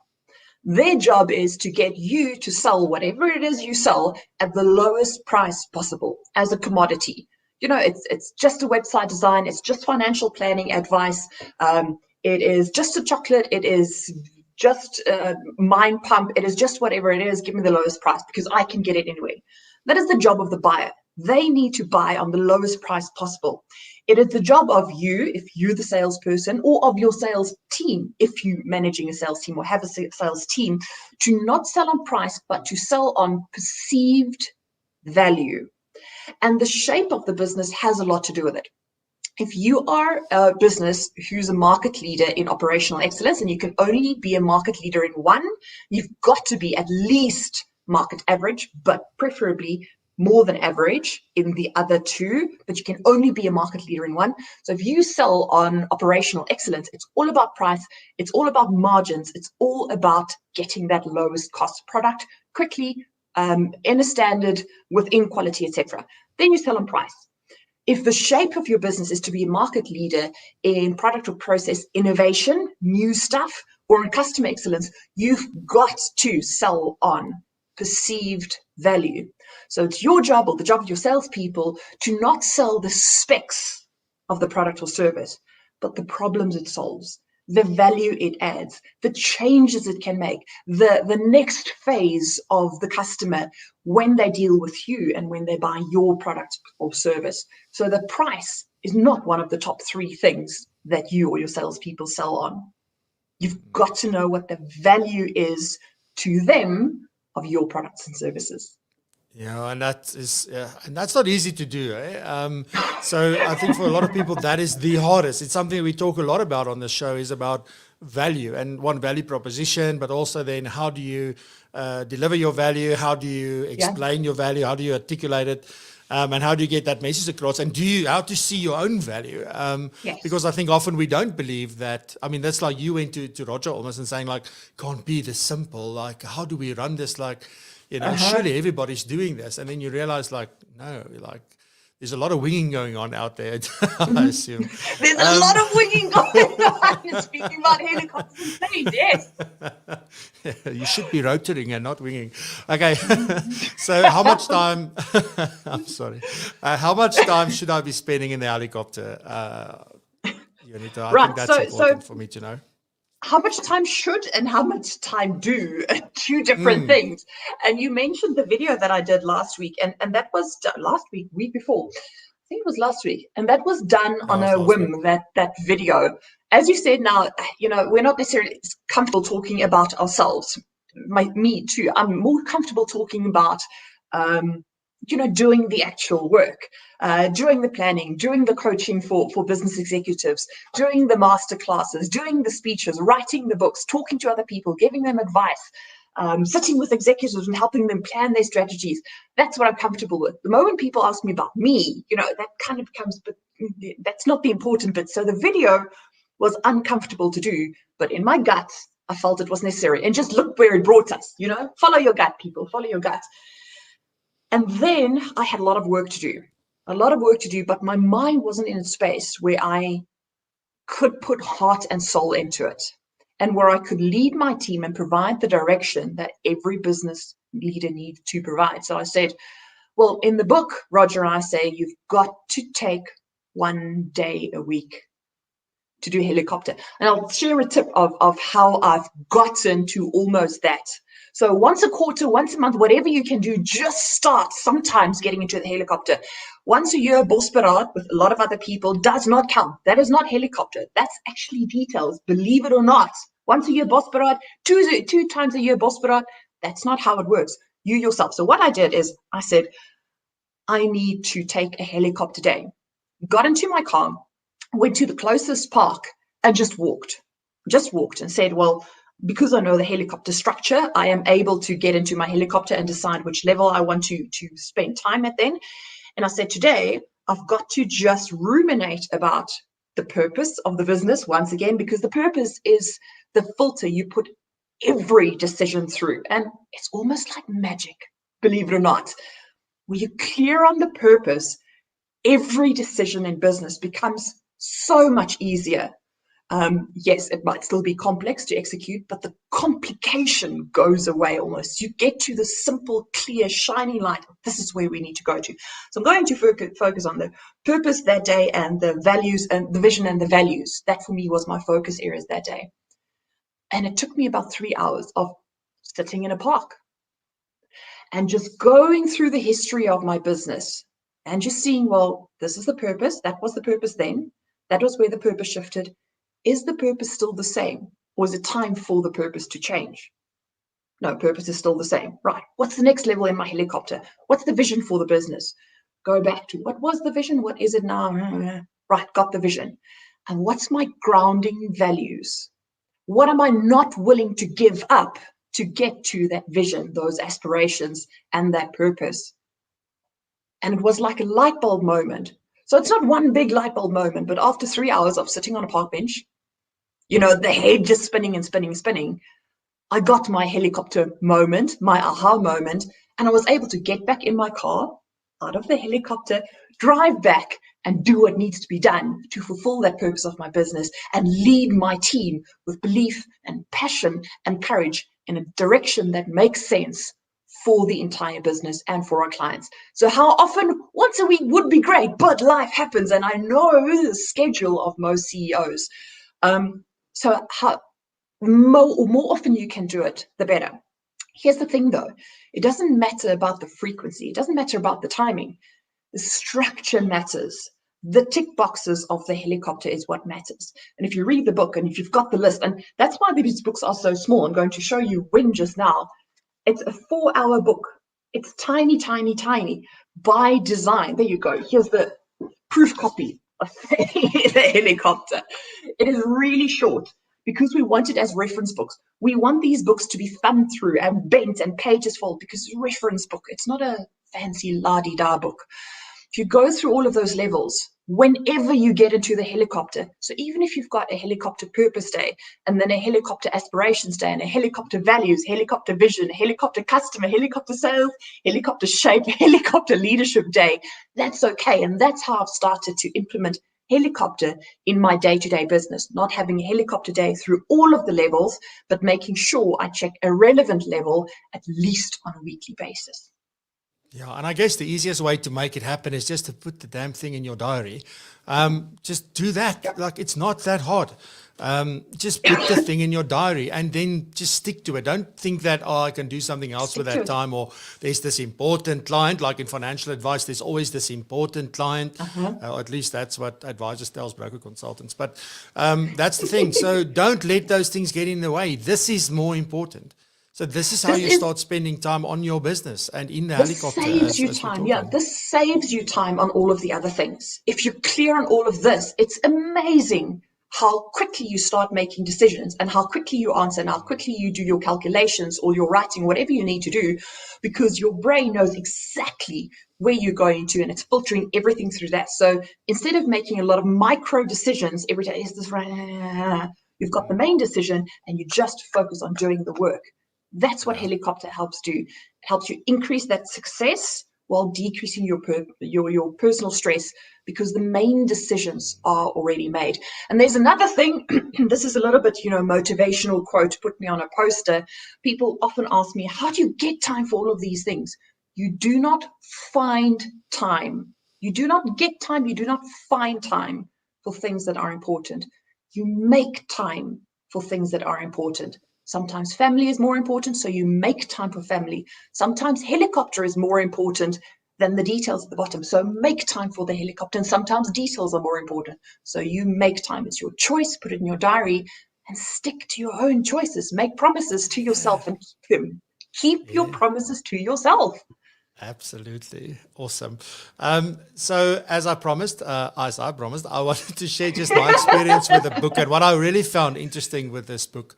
Their job is to get you to sell whatever it is you sell at the lowest price possible as a commodity. It's just a website design. It's just financial planning advice. It is just a chocolate. It is just a mind pump. It is just whatever it is. Give me the lowest price because I can get it anyway. That is the job of the buyer. They need to buy on the lowest price possible. It is the job of you, if you're the salesperson, or of your sales team, if you're managing a sales team or have a sales team, to not sell on price, but to sell on perceived value. And the shape of the business has a lot to do with it. If you are a business who's a market leader in operational excellence, and you can only be a market leader in one, you've got to be at least market average, but preferably more than average in the other two, but you can only be a market leader in one. So if you sell on operational excellence, it's all about price, it's all about margins, it's all about getting that lowest cost product quickly, in a standard, within quality, etc. Then you sell on price. If the shape of your business is to be a market leader in product or process innovation, new stuff, or in customer excellence, you've got to sell on perceived value. So it's your job, or the job of your salespeople, to not sell the specs of the product or service, but the problems it solves, the value it adds, the changes it can make, the next phase of the customer when they deal with you and when they buy your product or service. So the price is not one of the top 3 things that you or your salespeople sell on. You've got to know what the value is to them of your products and services. Yeah, and that's not easy to do. So I think for a lot of people, that is the hardest. It's something we talk a lot about on the show, is about value and one value proposition, but also then how do you deliver your value? How do you explain your value? How do you articulate it? And how do you get that message across? And how to see your own value? Because I think often we don't believe that. I mean, that's like you went to Roger almost and saying like, can't be this simple. Like, how do we run this? Like, surely everybody's doing this. And then you realize like, no, like there's a lot of winging going on out there, I assume. There's a lot of winging going on. You're speaking about helicopters, yes. You should be rotoring and not winging. Okay, so how much time, I'm sorry, how much time should I be spending in the helicopter, Juanita? I think that's important for me to know. How much time should and how much time do, 2 different things. And you mentioned the video that I did last week, and that was last week before. I think it was last week. And that was done on a whim, that video. As you said, now, we're not necessarily comfortable talking about ourselves. Me too. I'm more comfortable talking about doing the actual work, doing the planning, doing the coaching for business executives, doing the master classes, doing the speeches, writing the books, talking to other people, giving them advice, sitting with executives and helping them plan their strategies. That's what I'm comfortable with. The moment people ask me about me, that kind of becomes, but that's not the important bit. So the video was uncomfortable to do, but in my gut, I felt it was necessary. And just look where it brought us, follow your gut, people, follow your gut. And then I had a lot of work to do, but my mind wasn't in a space where I could put heart and soul into it, and where I could lead my team and provide the direction that every business leader needs to provide. So I said, well, in the book, Roger and I say, you've got to take 1 day a week to do helicopter. And I'll share a tip of how I've gotten to almost that. So once a quarter, once a month, whatever you can do, just start sometimes getting into the helicopter. Once a year bosberaad with a lot of other people does not count. That is not helicopter. That's actually details, believe it or not. Once a year bosberaad, two times a year bosberaad, that's not how it works. You yourself. So what I did is I said, I need to take a helicopter day. Got into my car, went to the closest park and just walked and said, well, because I know the helicopter structure, I am able to get into my helicopter and decide which level I want to spend time at then. And I said, today, I've got to just ruminate about the purpose of the business once again, because the purpose is the filter you put every decision through. And it's almost like magic, believe it or not. When you're clear on the purpose, every decision in business becomes so much easier. Yes, it might still be complex to execute, but the complication goes away almost. You get to the simple, clear, shiny light. This is where we need to go to. So I'm going to focus on the purpose that day and the values and the vision and the values. That for me was my focus areas that day. And it took me about 3 hours of sitting in a park and just going through the history of my business and just seeing, well, this is the purpose. That was the purpose then. That was where the purpose shifted. Is the purpose still the same? Or is it time for the purpose to change? No, purpose is still the same. Right. What's the next level in my helicopter? What's the vision for the business? Go back to what was the vision? What is it now? Right, got the vision. And what's my grounding values? What am I not willing to give up to get to that vision, those aspirations, and that purpose? And it was like a light bulb moment. So it's not one big light bulb moment, but after 3 hours of sitting on a park bench, the head just spinning and spinning and spinning, I got my helicopter moment, my aha moment, and I was able to get back in my car, out of the helicopter, drive back and do what needs to be done to fulfill that purpose of my business and lead my team with belief and passion and courage in a direction that makes sense for the entire business and for our clients. So how often? Once a week would be great, but life happens, and I know the schedule of most CEOs. So how more often you can do it, the better. Here's the thing though, it doesn't matter about the frequency, it doesn't matter about the timing. The structure matters. The tick boxes of the helicopter is what matters. And if you read the book and if you've got the list, and that's why these books are so small, I'm going to show you when just now. It's a 4-hour book. It's tiny, tiny, tiny by design. There you go. Here's the proof copy of the helicopter. It is really short because we want it as reference books. We want these books to be thumbed through and bent and pages full because it's a reference book. It's not a fancy la-di-da book. If you go through all of those levels, whenever you get into the helicopter, so even if you've got a helicopter purpose day and then a helicopter aspirations day and a helicopter values, helicopter vision, helicopter customer, helicopter sales, helicopter shape, helicopter leadership day, that's okay. And that's how I've started to implement helicopter in my day-to-day business, not having a helicopter day through all of the levels, but making sure I check a relevant level at least on a weekly basis. Yeah, and I guess the easiest way to make it happen is just to put the damn thing in your diary. Just do that. Yep. Like, it's not that hard. Just put the thing in your diary and then just stick to it. Don't think that, I can do something else with that time, or there's this important client. Like in financial advice, there's always this important client. Or at least that's what advisors tells broker consultants. But that's the thing. So don't let those things get in the way. This is more important. So this is how you start spending time on your business and in the helicopter. This saves you time. Yeah, this saves you time on all of the other things. If you're clear on all of this, it's amazing how quickly you start making decisions and how quickly you answer and how quickly you do your calculations or your writing, whatever you need to do, because your brain knows exactly where you're going to and it's filtering everything through that. So instead of making a lot of micro decisions every day, is this right? You've got the main decision and you just focus on doing the work. That's what helicopter helps do. It helps you increase that success while decreasing your personal stress, because the main decisions are already made. And there's another thing, this is a little bit, motivational quote, put me on a poster. People often ask me, how do you get time for all of these things? You do not find time. You do not get time. You do not find time for things that are important. You make time for things that are important. Sometimes family is more important, so you make time for family. Sometimes helicopter is more important, than the details at the bottom. So make time for the helicopter, and sometimes details are more important. So you make time. It's your choice. Put it in your diary and stick to your own choices. Make promises to yourself and keep them. Keep your promises to yourself. Absolutely. Awesome. So as I promised, I wanted to share just my experience with the book and what I really found interesting with this book.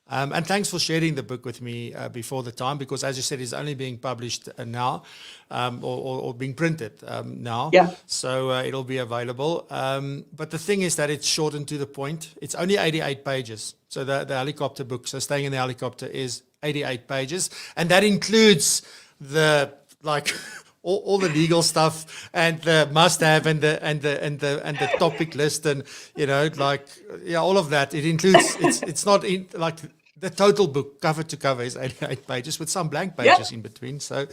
And thanks for sharing the book with me before the time, because as you said, it's only being published now or being printed now. Yeah. So it'll be available. But the thing is that it's short and to the point. It's only 88 pages. So the helicopter book, so Staying in the Helicopter, is 88 pages. And that includes the all the legal stuff and the must-have and the topic list and all of that. It includes. It's not like the total book cover to cover is 88 pages with some blank pages in between. So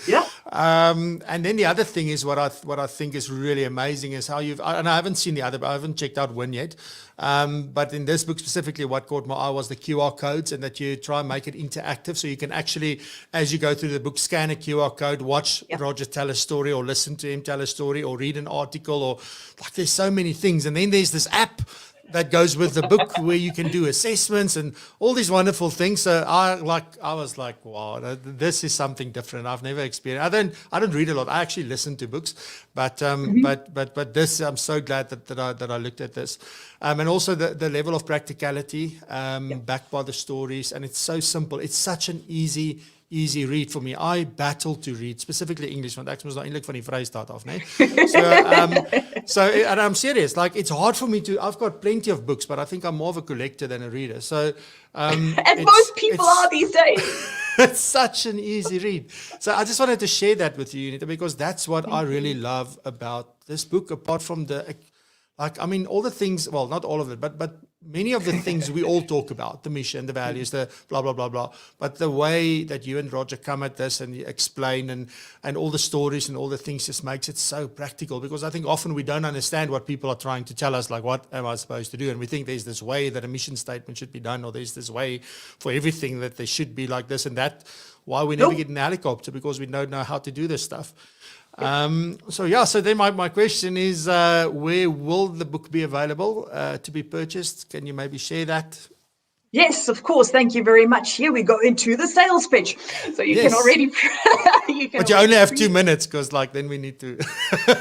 and then the other thing is what I think is really amazing is how and I haven't seen the other, I haven't checked out one yet. But in this book specifically, what caught my eye was the QR codes, and that you try and make it interactive. So you can actually, as you go through the book, scan a QR code, watch Roger tell a story, or listen to him tell a story, or read an article, or there's so many things. And then there's this app that goes with the book where you can do assessments and all these wonderful things. So I was like, wow, this is something different. I've never experienced. I don't read a lot. I actually listen to books, but this, I'm so glad that I looked at this. And also the level of practicality backed by the stories, and it's so simple. It's such an easy read for me. I battle to read, specifically English, want ek mos nou eintlik van die Vrystaat af, né? So and I'm serious, it's hard for me to, I've got plenty of books, but I think I'm more of a collector than a reader. So and most people are these days. It's such an easy read. So I just wanted to share that with you, Juanita, because that's what I really love about this book, apart from all the things, well, not all of it, but many of the things we all talk about, the mission, the values, the blah, blah, blah, blah. But the way that you and Roger come at this and you explain and all the stories and all the things just makes it so practical, because I think often we don't understand what people are trying to tell us, like, what am I supposed to do? And we think there's this way that a mission statement should be done, or there's this way for everything that they should be like this and that. Why we never get in a helicopter, because we don't know how to do this stuff. So then my question is, where will the book be available to be purchased? Can you maybe share that? Yes, of course. Thank you very much. Here we go into the sales pitch. So you can already... But you only have 2 minutes, because then we need to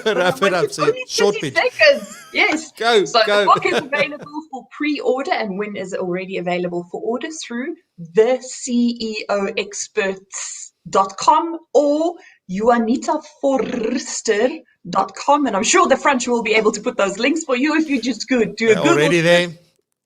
wrap it up. So short pitch. Seconds. Yes. Go. The book is available for pre-order, and when is it already available for order? Through theceoexperts.com or JuanitaVorster.com, and I'm sure the French will be able to put those links for you if you just do a Google. Already there.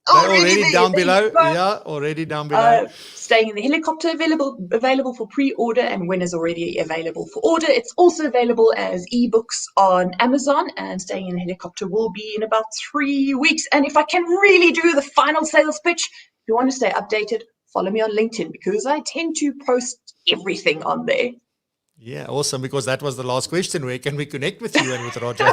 Already down below. Yeah, already down below. Staying in the Helicopter available for pre-order, and when is already available for order. It's also available as ebooks on Amazon, and Staying in the Helicopter will be in about 3 weeks. And if I can really do the final sales pitch, if you want to stay updated, follow me on LinkedIn, because I tend to post everything on there. Yeah, awesome, because that was the last question. Where can we connect with you and with Roger?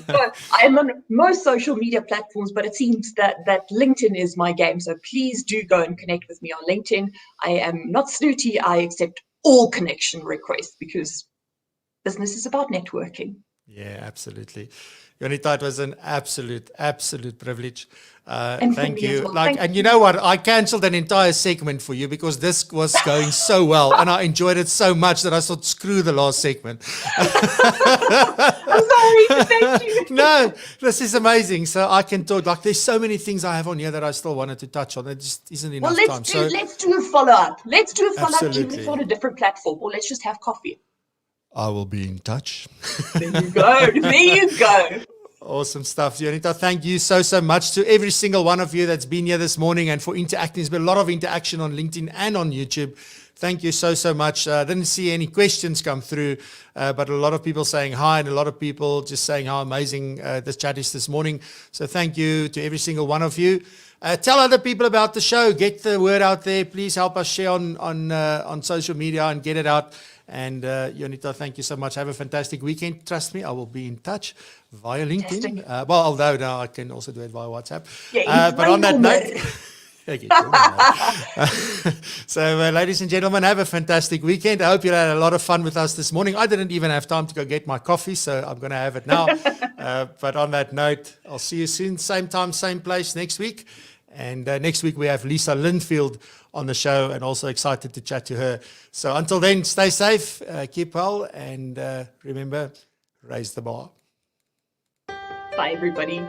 So I'm on most social media platforms, but it seems that LinkedIn is my game. So please do go and connect with me on LinkedIn. I am not snooty. I accept all connection requests, because business is about networking. Yeah, absolutely. Juanita, it was an absolute privilege. And thank you. Well. And you know what? I cancelled an entire segment for you, because this was going so well, and I enjoyed it so much that I thought, screw the last segment. I'm sorry. Thank you. No, this is amazing. So I can talk. There's so many things I have on here that I still wanted to touch on. There just isn't enough time. Let's do a follow-up. Let's do a follow-up, even Absolutely. if on a different platform, or let's just have coffee. I will be in touch. There you go. There you go. Awesome stuff, Juanita. Thank you so much to every single one of you that's been here this morning and for interacting. There's been a lot of interaction on LinkedIn and on YouTube. Thank you so much. I didn't see any questions come through, but a lot of people saying hi, and a lot of people just saying how amazing this chat is this morning. So thank you to every single one of you. Tell other people about the show. Get the word out there. Please help us share on social media and get it out. And Juanita, thank you so much. Have a fantastic weekend. Trust me, I will be in touch via LinkedIn. Although now I can also do it via WhatsApp. Yeah, but on that note, Okay, cool. So, ladies and gentlemen, have a fantastic weekend. I hope you had a lot of fun with us this morning. I didn't even have time to go get my coffee, so I'm going to have it now. But on that note, I'll see you soon. Same time, same place next week. And next week we have Lisa Linfield on the show, and also excited to chat to her. So until then, stay safe, keep well, and remember, raise the bar. Bye, everybody.